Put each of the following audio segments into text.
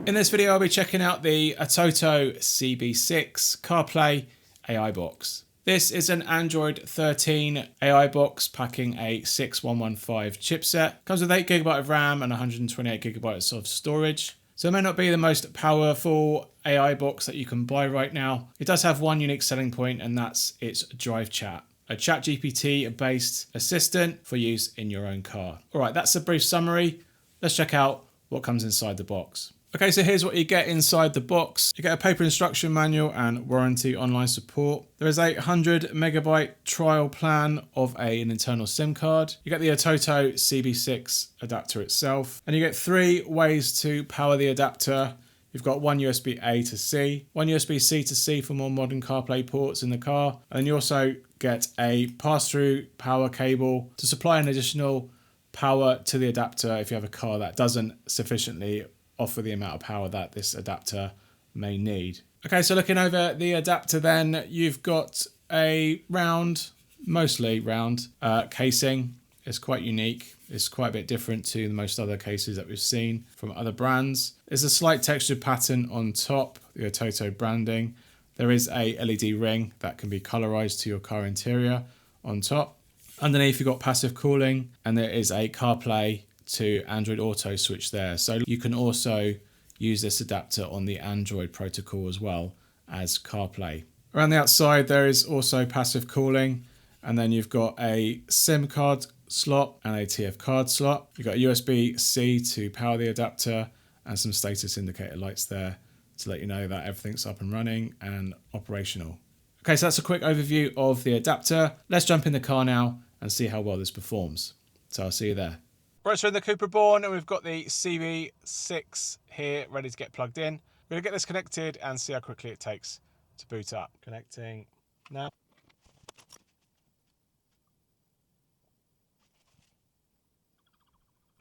In this video, I'll be checking out the ATOTO CB6 CarPlay AI Box. This is an Android 13 AI box packing a 6115 chipset. Comes with 8GB of RAM and 128GB of storage. So it may not be the most powerful AI box that you can buy right now. It does have one unique selling point, and that's its DriveChat, a ChatGPT based assistant for use in your own car. All right, that's a brief summary. Let's check out what comes inside the box. Okay, so here's what you get inside the box. You get a paper instruction manual and warranty online support. There is a 100MB trial plan of an internal SIM card. You get the ATOTO CB6 adapter itself, and you get 3 ways to power the adapter. You've got one USB-A to C, one USB-C to C for more modern CarPlay ports in the car, and you also get a pass-through power cable to supply an additional power to the adapter if you have a car that doesn't sufficiently offer the amount of power that this adapter may need. Okay, so looking over the adapter then, you've got a round, mostly round casing. It's quite unique. It's quite a bit different to most other cases that we've seen from other brands. There's a slight textured pattern on top, the ATOTO branding. There is a LED ring that can be colorized to your car interior on top. Underneath, you've got passive cooling, and there is a CarPlay to Android Auto switch there. So you can also use this adapter on the Android protocol as well as CarPlay. Around the outside, there is also passive cooling, and then you've got a SIM card slot and a TF card slot. You've got a USB-C to power the adapter and some status indicator lights there to let you know that everything's up and running and operational. Okay, so that's a quick overview of the adapter. Let's jump in the car now and see how well this performs. So I'll see you there. Right, so in the Cooper Born, and we've got the CB6 here ready to get plugged in. We're going to get this connected and see how quickly it takes to boot up. Connecting now.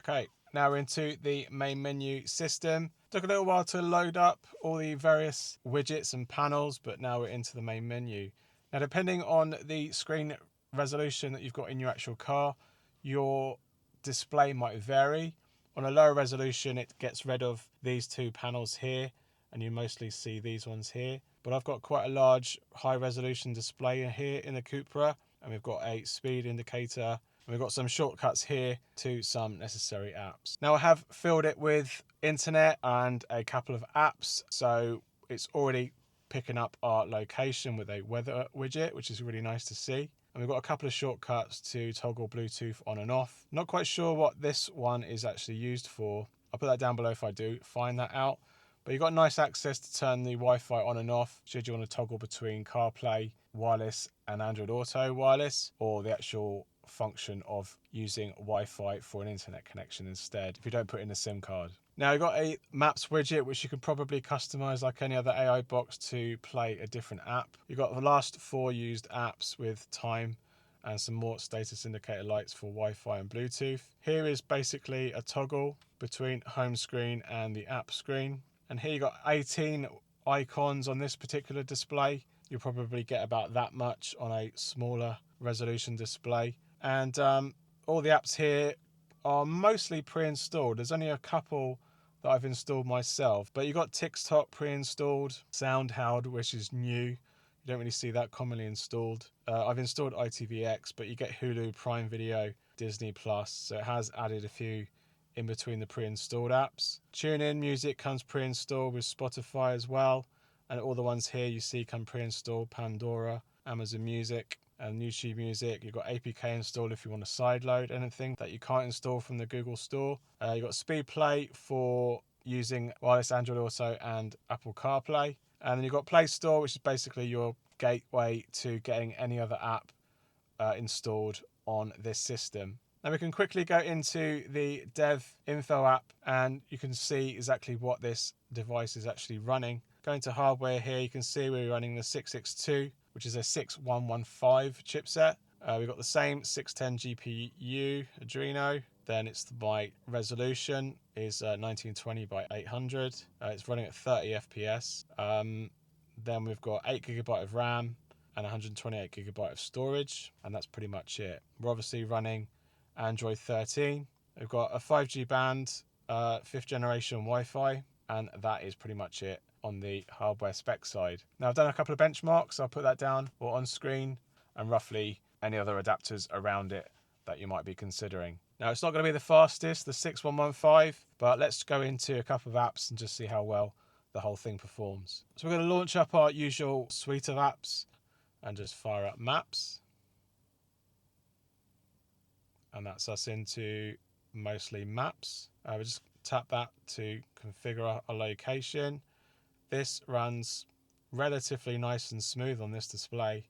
Okay, now we're into the main menu system. Took a little while to load up all the various widgets and panels, but now we're into the main menu. Now, depending on the screen resolution that you've got in your actual car, your display might vary. On a lower resolution, it gets rid of these 2 panels here, and you mostly see these ones here. But I've got quite a large high resolution display here in the Cupra, and we've got a speed indicator, and we've got some shortcuts here to some necessary apps. Now, I have filled it with internet and a couple of apps, so it's already picking up our location with a weather widget, which is really nice to see. And we've got a couple of shortcuts to toggle Bluetooth on and off. Not quite sure what this one is actually used for. I'll put that down below if I do find that out. But you've got nice access to turn the Wi-Fi on and off should you want to toggle between CarPlay wireless and Android Auto wireless, or the actual function of using Wi-Fi for an internet connection instead if you don't put in a SIM card. Now, you've got a maps widget which you can probably customize like any other AI box to play a different app. You've got the last 4 used apps with time and some more status indicator lights for Wi-Fi and Bluetooth. Here is basically a toggle between home screen and the app screen. And here you've got 18 icons on this particular display. You'll probably get about that much on a smaller resolution display. And all the apps here are mostly pre-installed. There's only a couple that I've installed myself, but you've got TikTok pre-installed, SoundHound, which is new. You don't really see that commonly installed. I've installed ITVX, but you get Hulu, Prime Video, Disney Plus, so it has added a few in between the pre-installed apps. TuneIn Music comes pre-installed with Spotify as well, and all the ones here you see come pre-installed: Pandora, Amazon Music, and YouTube Music. You've got APK installed if you want to sideload anything that you can't install from the Google Store. You've got SpeedPlay for using wireless Android Auto and Apple CarPlay. And then you've got Play Store, which is basically your gateway to getting any other app installed on this system. Now we can quickly go into the dev info app, and you can see exactly what this device is actually running. Going to hardware here, you can see we're running the 662, which is a 6115 chipset. We've got the same 610 GPU Adreno. Then it's my resolution is 1920 by 800. It's running at 30 FPS. Then we've got 8GB of RAM and 128GB of storage, and that's pretty much it. We're obviously running Android 13. We've got a 5G band, 5th generation Wi-Fi. and that is pretty much it on the hardware spec side. Now I've done a couple of benchmarks. I'll put that down or on screen, and roughly any other adapters around it that you might be considering. Now it's not going to be the fastest, the 6115, but let's go into a couple of apps and just see how well the whole thing performs. So we're going to launch up our usual suite of apps and just fire up Maps. And that's us into mostly Maps. We just tap that to configure a location. This runs relatively nice and smooth on this display.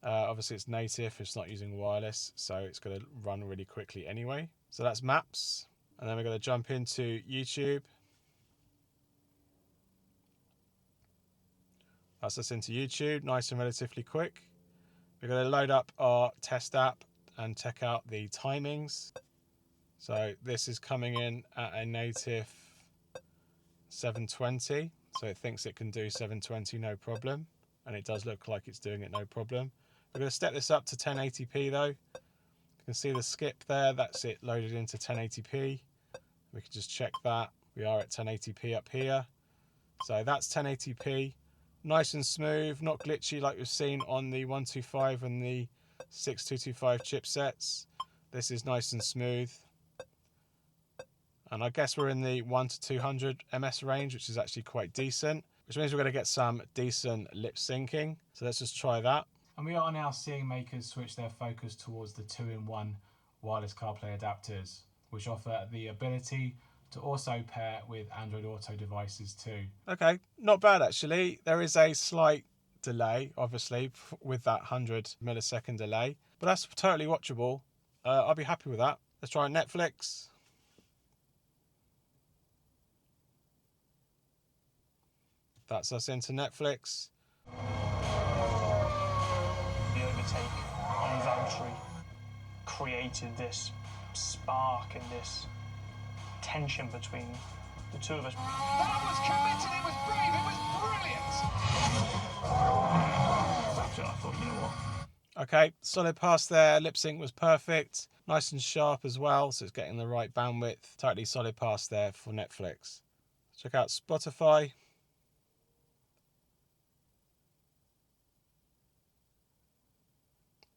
Obviously it's native, it's not using wireless, so it's going to run really quickly anyway. So that's Maps, and then we're going to jump into YouTube. That's us into YouTube, nice and relatively quick. We're going to load up our test app and check out the timings. So this is coming in at a native 720, so it thinks it can do 720 no problem, and it does look like it's doing it no problem. We're going to step this up to 1080p though. You can see the skip there, that's it loaded into 1080p. We can just check that. We are at 1080p up here. So that's 1080p. Nice and smooth, not glitchy like we've seen on the 125 and the 6225 chipsets. This is nice and smooth. And I guess we're in the 1 to 200 ms range, which is actually quite decent, which means we're going to get some decent lip syncing. So let's just try that. And we are now seeing makers switch their focus towards the 2-in-1 wireless CarPlay adapters, which offer the ability to also pair with Android Auto devices too. Okay, not bad actually. There is a slight delay, obviously, with that 100 millisecond delay, but that's totally watchable. I'll be happy with that. Let's try Netflix. That's us into Netflix. The overtake on Valtteri created this spark and this tension between the two of us. That was committed, it was brave, it was brilliant! I thought, you know what? Okay, solid pass there. Lip sync was perfect. Nice and sharp as well, so it's getting the right bandwidth. Totally solid pass there for Netflix. Check out Spotify.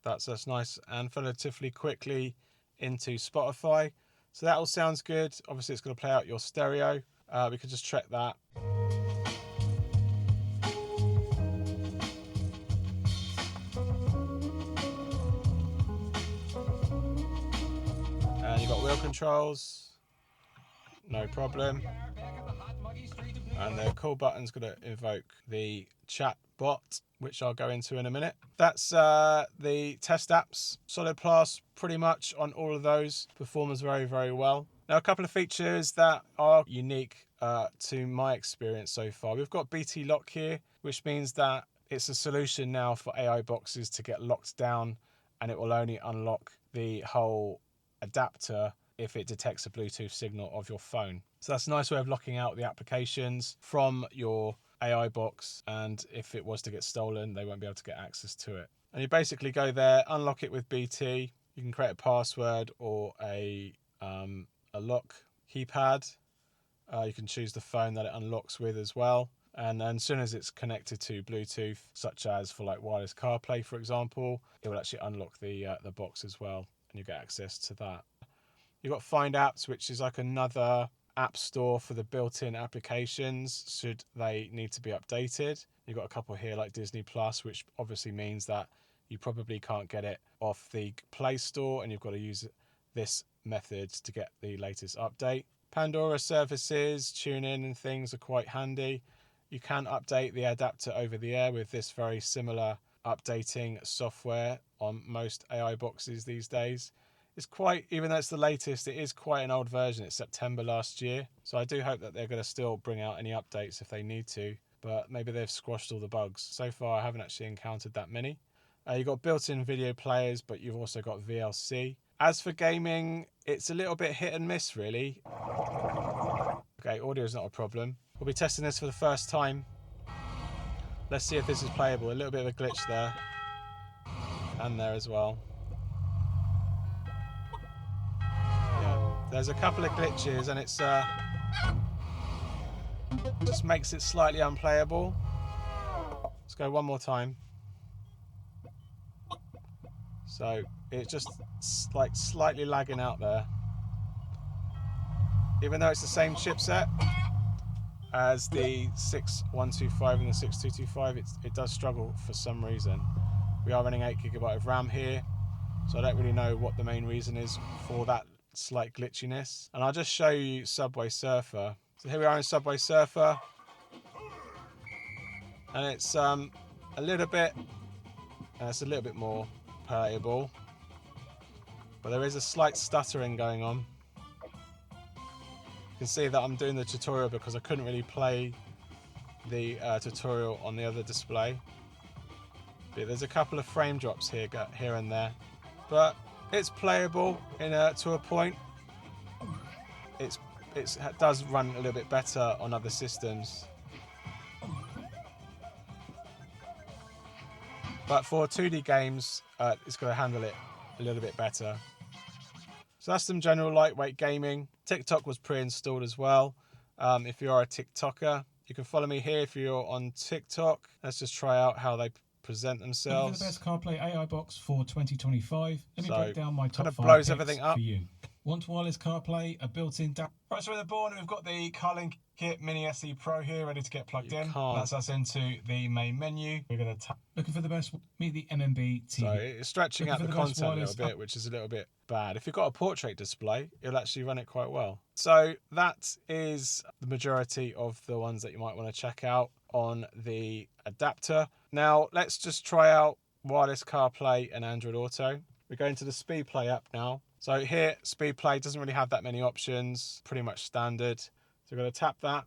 That's us nice and relatively quickly into Spotify. So that all sounds good. Obviously it's going to play out your stereo. We could just check that. And you've got wheel controls. No problem. And the call button's going to invoke the chat bot, which I'll go into in a minute. That's the test apps. Solid pass pretty much on all of those. Performs very, very well. Now a couple of features that are unique to my experience so far. We've got BT lock here, which means that it's a solution now for AI boxes to get locked down, and it will only unlock the whole adapter if it detects a Bluetooth signal of your phone. So that's a nice way of locking out the applications from your AI box, and if it was to get stolen, they won't be able to get access to it. And you basically go there, unlock it with BT. You can create a password or a lock keypad. You can choose the phone that it unlocks with as well. And then as soon as it's connected to Bluetooth, such as for like wireless CarPlay, for example, it will actually unlock the box as well, and you get access to that. You've got FindApps, which is like another app store for the built-in applications should they need to be updated. You've got a couple here like Disney Plus, which obviously means that you probably can't get it off the Play Store, and you've got to use this method to get the latest update. Pandora services, tune-in and things are quite handy. You can update the adapter over the air with this very similar updating software on most AI boxes these days. It's quite, even though it's the latest, it is quite an old version. It's September last year. So I do hope that they're going to still bring out any updates if they need to, but maybe they've squashed all the bugs. So far, I haven't actually encountered that many. You've got built-in video players, but you've also got VLC. As for gaming, it's a little bit hit and miss, really. Okay, audio is not a problem. We'll be testing this for the first time. Let's see if this is playable. A little bit of a glitch there. And there as well. There's a couple of glitches, and it's Just makes it slightly unplayable. Let's go one more time. So it's just like slightly lagging out there. Even though it's the same chipset as the 6125 and the 6225, it does struggle for some reason. We are running 8GB of RAM here, so I don't really know what the main reason is for that slight glitchiness. And I'll just show you Subway Surfer. So here we are in Subway Surfer, and it's a little bit more playable, but there is a slight stuttering going on. You can see that I'm doing the tutorial because I couldn't really play the tutorial on the other display. But there's a couple of frame drops here and there, but it's playable to a point. It does run a little bit better on other systems, but for 2D games, it's going to handle it a little bit better. So that's some general lightweight gaming. TikTok was pre-installed as well. If you are a TikToker, you can follow me here if you're on TikTok. Let's just try out how they present themselves. For the best CarPlay AI box for 2025, let me break down my top kind of 5 blows picks everything up for you. Want wireless CarPlay, a built-in Right, so in the board we've got the CarLink Kit Mini SE Pro here ready to get plugged in. That's us into the main menu. We're going to tap. Looking for the best, meet the MMB TV. So it's stretching out the content a little bit, which is a little bit bad. If you've got a portrait display, it'll actually run it quite well. So that is the majority of the ones that you might want to check out on the adapter. Now let's just try out wireless CarPlay and Android Auto. We're going to the SpeedPlay app now. So here, SpeedPlay doesn't really have that many options, pretty much standard. So we're going to tap that,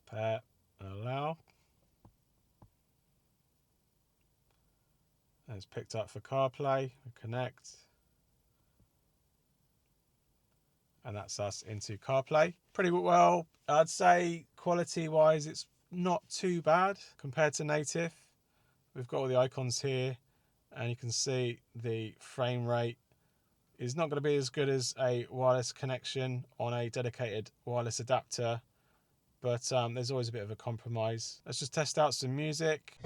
pair and allow. And it's picked up for CarPlay, we connect. And that's us into CarPlay. Pretty well, I'd say quality-wise, it's not too bad compared to native. We've got all the icons here, and you can see the frame rate is not going to be as good as a wireless connection on a dedicated wireless adapter, but there's always a bit of a compromise. Let's just test out some music.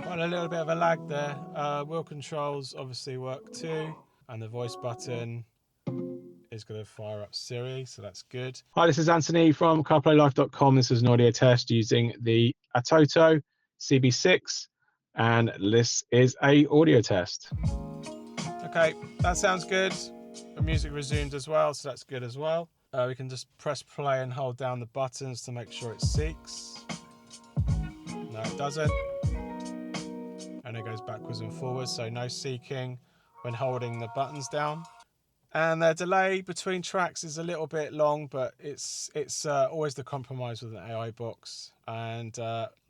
Got a little bit of a lag there. Wheel controls obviously work too, and the voice button is going to fire up Siri, so that's good. Hi, this is Anthony from CarPlayLife.com. This is an audio test using the ATOTO CB6, and this is a audio test. Okay, that sounds good. The music resumed as well, so that's good as well. We can just press play and hold down the buttons to make sure it seeks. No, it doesn't. And it goes backwards and forwards, so no seeking when holding the buttons down. And the delay between tracks is a little bit long, but it's always the compromise with an AI box. And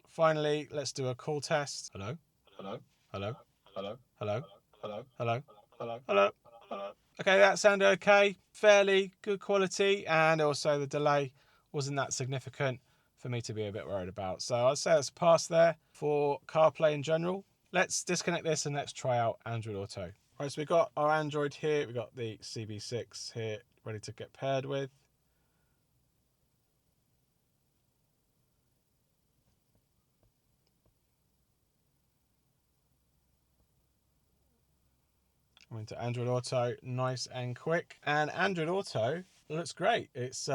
finally, let's do a call test. Hello? Hello? Hello? Hello? Hello? Hello? Hello? Hello? Hello? Hello? Okay, that sounded okay. Fairly good quality, and also the delay wasn't that significant for me to be a bit worried about. So I'd say it's a pass there for CarPlay in general. Let's disconnect this and let's try out Android Auto. Right, so we've got our Android here, we've got the CB6 here ready to get paired with. I'm into Android Auto, nice and quick. And Android Auto looks great. It's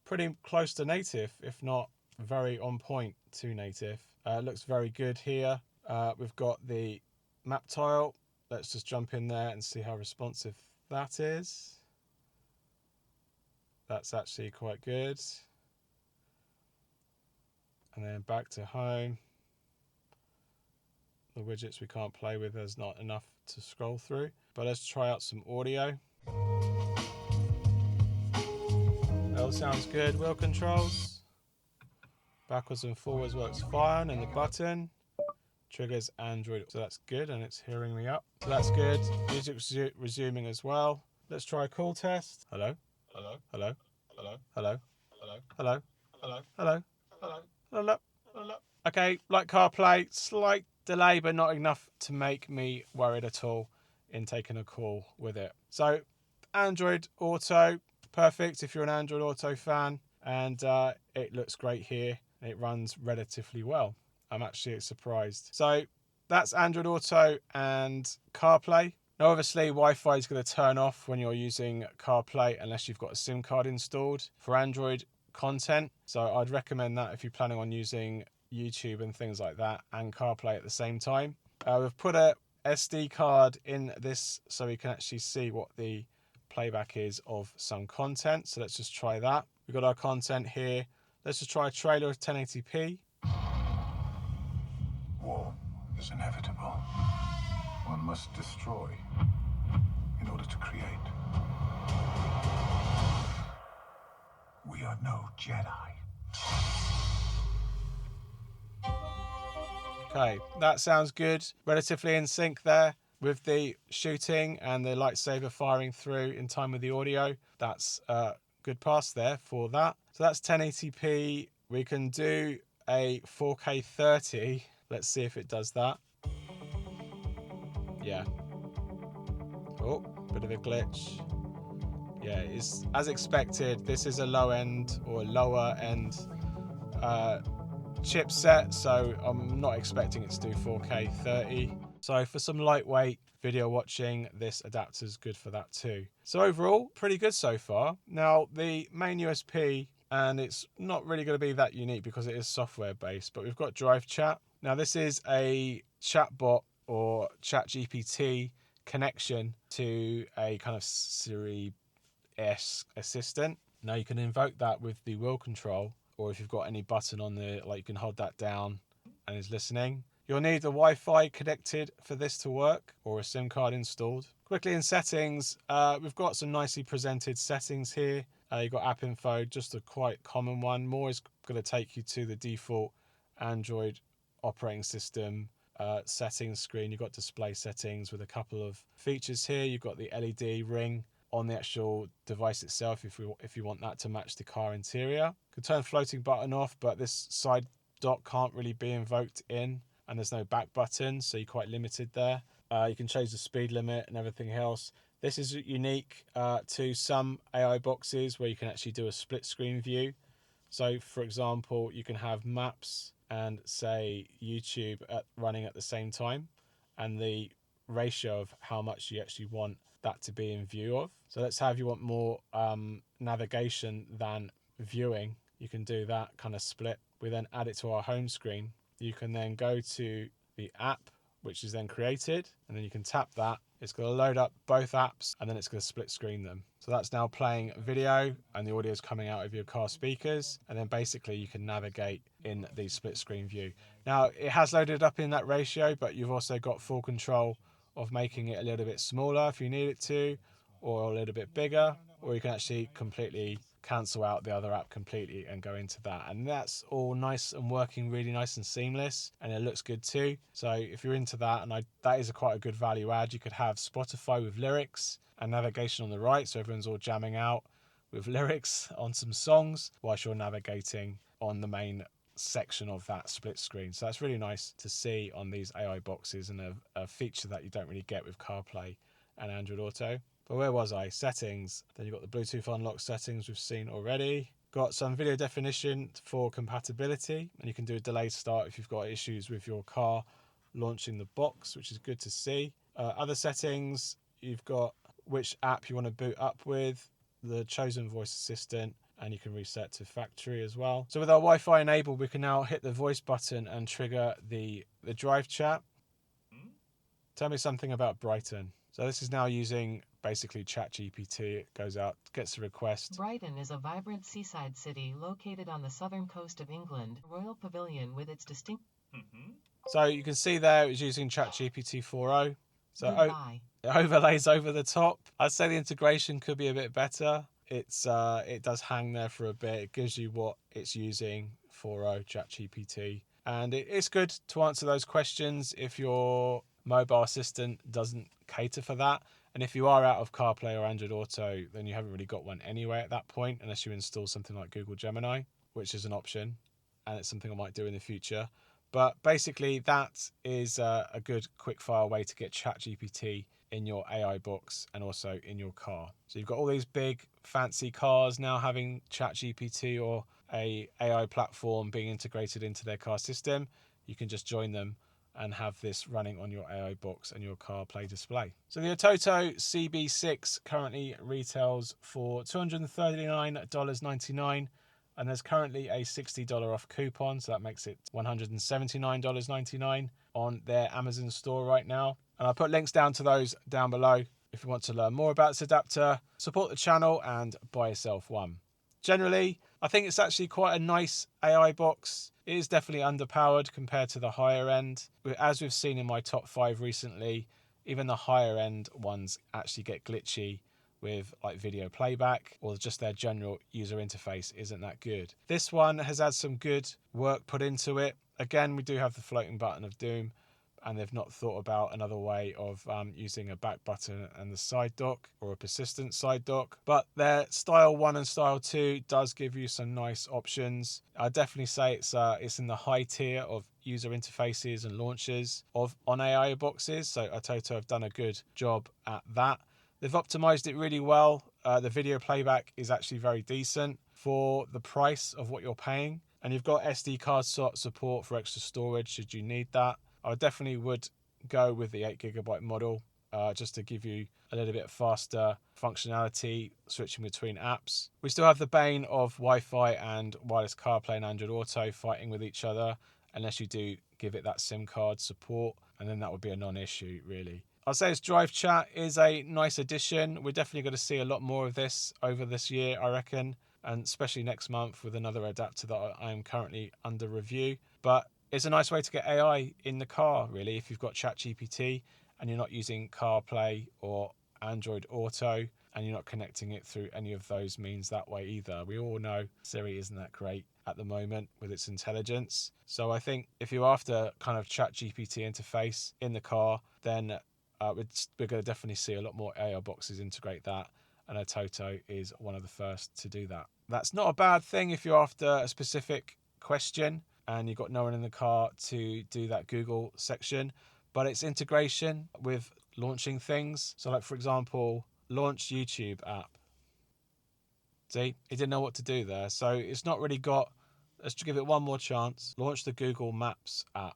pretty close to native, if not very on point to native. It looks very good here. We've got the map tile. Let's just jump in there and see how responsive that is. That's actually quite good. And then back to home. The widgets we can't play with, there's not enough to scroll through. But let's try out some audio. That all sounds good. Wheel controls. Backwards and forwards works fine, and the button triggers Android, so that's good, and it's hearing me up. So that's good. Music's resuming as well. Let's try a call test. Hello? Hello? Hello? Hello? Hello? Hello? Hello? Hello? Hello? Hello? Hello? Okay, like CarPlay, slight delay, but not enough to make me worried at all in taking a call with it. So Android Auto, perfect if you're an Android Auto fan, and it looks great here. It runs relatively well. I'm actually surprised. So that's Android Auto and CarPlay. Now, obviously, Wi-Fi is going to turn off when you're using CarPlay unless you've got a SIM card installed for Android content. So I'd recommend that if you're planning on using YouTube and things like that and CarPlay at the same time. We've put a SD card in this so we can actually see what the playback is of some content. So let's just try that. We've got our content here. Let's just try a trailer of 1080p. War is inevitable. One must destroy in order to create. We are no Jedi. Okay, that sounds good. Relatively in sync there with the shooting and the lightsaber firing through in time with the audio. That's a good pass there for that. So that's 1080p. We can do a 4K 30. Let's see if it does that. Yeah. Oh, bit of a glitch. Yeah, it's as expected. This is a low end or lower end chipset, so I'm not expecting it to do 4K 30. So for some lightweight video watching, this adapter is good for that too. So overall, pretty good so far. Now the main USP, and it's not really going to be that unique because it is software based, but we've got DriveChat. Now this is a chatbot or ChatGPT connection to a kind of Siri-esque assistant. Now you can invoke that with the wheel control, or if you've got any button on there, like you can hold that down and it's listening. You'll need the Wi-Fi connected for this to work, or a SIM card installed. Quickly in settings, we've got some nicely presented settings here. You've got app info, just a quite common one. More is going to take you to the default Android operating system settings screen. You've got display settings with a couple of features here. You've got the LED ring on the actual device itself if you want that to match the car interior. You can turn floating button off, but this side dock can't really be invoked in, and there's no back button, so you're quite limited there. You can change the speed limit and everything else. This is unique to some AI boxes where you can actually do a split screen view. So for example, you can have maps and say YouTube running at the same time, and the ratio of how much you actually want that to be in view of. So let's have you want more navigation than viewing. You can do that kind of split. We then add it to our home screen. You can then go to the app, which is then created, and then you can tap that. It's going to load up both apps, and then it's going to split screen them. So that's now playing video, and the audio is coming out of your car speakers, and then basically you can navigate in the split screen view. Now it has loaded up in that ratio, but you've also got full control of making it a little bit smaller if you need it to, or a little bit bigger, or you can actually completely cancel out the other app completely and go into that, and that's all nice and working really nice and seamless, and it looks good too. So if you're into that, and that is quite a good value add. You could have Spotify with lyrics and navigation on the right, so everyone's all jamming out with lyrics on some songs whilst you're navigating on the main section of that split screen. So that's really nice to see on these AI boxes, and a feature that you don't really get with CarPlay and Android Auto. But where was I? Settings. Then you've got the Bluetooth unlock settings we've seen already. Got some video definition for compatibility, and you can do a delayed start if you've got issues with your car launching the box, which is good to see. Other settings, you've got which app you want to boot up with, the chosen voice assistant, and you can reset to factory as well. So with our Wi-Fi enabled, we can now hit the voice button and trigger the DriveChat. Tell me something about Brighton. So this is now using basically ChatGPT. It goes out, gets a request. Brighton is a vibrant seaside city located on the southern coast of England. Royal Pavilion with its distinct... So you can see there it's using ChatGPT 4.0. So Goodbye. it overlays over the top. I'd say the integration could be a bit better. It does hang there for a bit. It gives you what it's using 4.0 ChatGPT. And it's good to answer those questions if your mobile assistant doesn't cater for that. And if you are out of CarPlay or Android Auto, then you haven't really got one anyway at that point, unless you install something like Google Gemini, which is an option, and it's something I might do in the future. But basically, that is a good quick-fire way to get ChatGPT in your AI box and also in your car. So you've got all these big fancy cars now having ChatGPT or a AI platform being integrated into their car system. You can just join them and have this running on your AI box and your CarPlay display. So the ATOTO CB6 currently retails for $239.99, and there's currently a $60 off coupon, so that makes it $179.99 on their Amazon store right now. And I'll put links down to those down below if you want to learn more about this adapter, support the channel, and buy yourself one. Generally, I think it's actually quite a nice AI box. It is definitely underpowered compared to the higher end. As we've seen in my top 5 recently, even the higher end ones actually get glitchy with like video playback, or just their general user interface isn't that good. This one has had some good work put into it. Again, we do have the floating button of doom, and they've not thought about another way of using a back button and the side dock, or a persistent side dock. But their Style 1 and Style 2 does give you some nice options. I'd definitely say it's in the high tier of user interfaces and launchers on AI boxes. So ATOTO have done a good job at that. They've optimized it really well. The video playback is actually very decent for the price of what you're paying. And you've got SD card slot support for extra storage should you need that. I definitely would go with the 8GB model just to give you a little bit faster functionality switching between apps. We still have the bane of Wi-Fi and wireless CarPlay and Android Auto fighting with each other, unless you do give it that SIM card support, and then that would be a non-issue really. I'd say this DriveChat is a nice addition. We're definitely going to see a lot more of this over this year, I reckon, and especially next month with another adapter that I am currently under review. But it's a nice way to get AI in the car, really, if you've got ChatGPT and you're not using CarPlay or Android Auto, and you're not connecting it through any of those means that way either. We all know Siri isn't that great at the moment with its intelligence. So I think if you're after kind of ChatGPT interface in the car, then we're going to definitely see a lot more AI boxes integrate that, and ATOTO is one of the first to do that. That's not a bad thing if you're after a specific question and you've got no one in the car to do that Google section, but its integration with launching things. So like, for example, launch YouTube app. See, it didn't know what to do there. So it's not really got, let's give it one more chance. Launch the Google Maps app.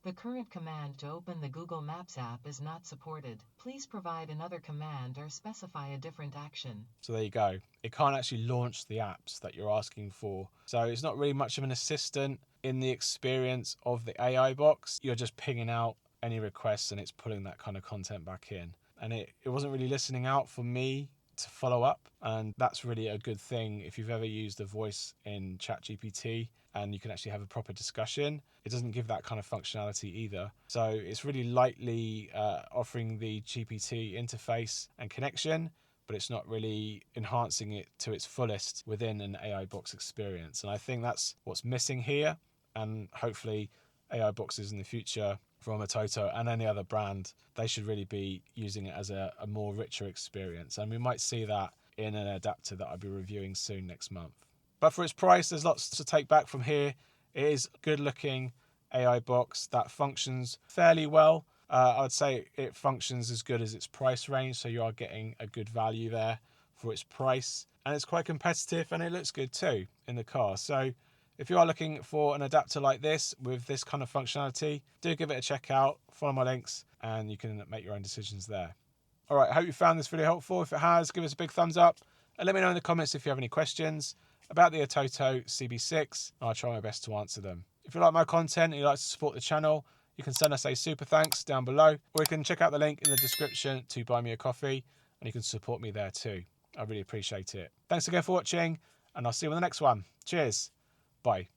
The current command to open the Google Maps app is not supported. Please provide another command or specify a different action. So there you go. It can't actually launch the apps that you're asking for. So it's not really much of an assistant in the experience of the AI box. You're just pinging out any requests and it's pulling that kind of content back in. And it wasn't really listening out for me to follow up. And that's really a good thing if you've ever used a voice in ChatGPT and you can actually have a proper discussion. It doesn't give that kind of functionality either. So it's really lightly offering the GPT interface and connection, but it's not really enhancing it to its fullest within an AI box experience. And I think that's what's missing here. And hopefully AI boxes in the future from ATOTO and any other brand, they should really be using it as a more richer experience. And we might see that in an adapter that I'll be reviewing soon next month. But for its price, there's lots to take back from here. It is a good looking AI box that functions fairly well. I'd say it functions as good as its price range, so you are getting a good value there for its price. And it's quite competitive and it looks good too in the car. So if you are looking for an adapter like this with this kind of functionality, do give it a check out, follow my links, and you can make your own decisions there. All right, I hope you found this video helpful. If it has, give us a big thumbs up and let me know in the comments if you have any questions about the ATOTO CB6, and I'll try my best to answer them. If you like my content and you'd like to support the channel, you can send us a super thanks down below, or you can check out the link in the description to buy me a coffee, and you can support me there too. I really appreciate it. Thanks again for watching, and I'll see you in the next one. Cheers. Bye.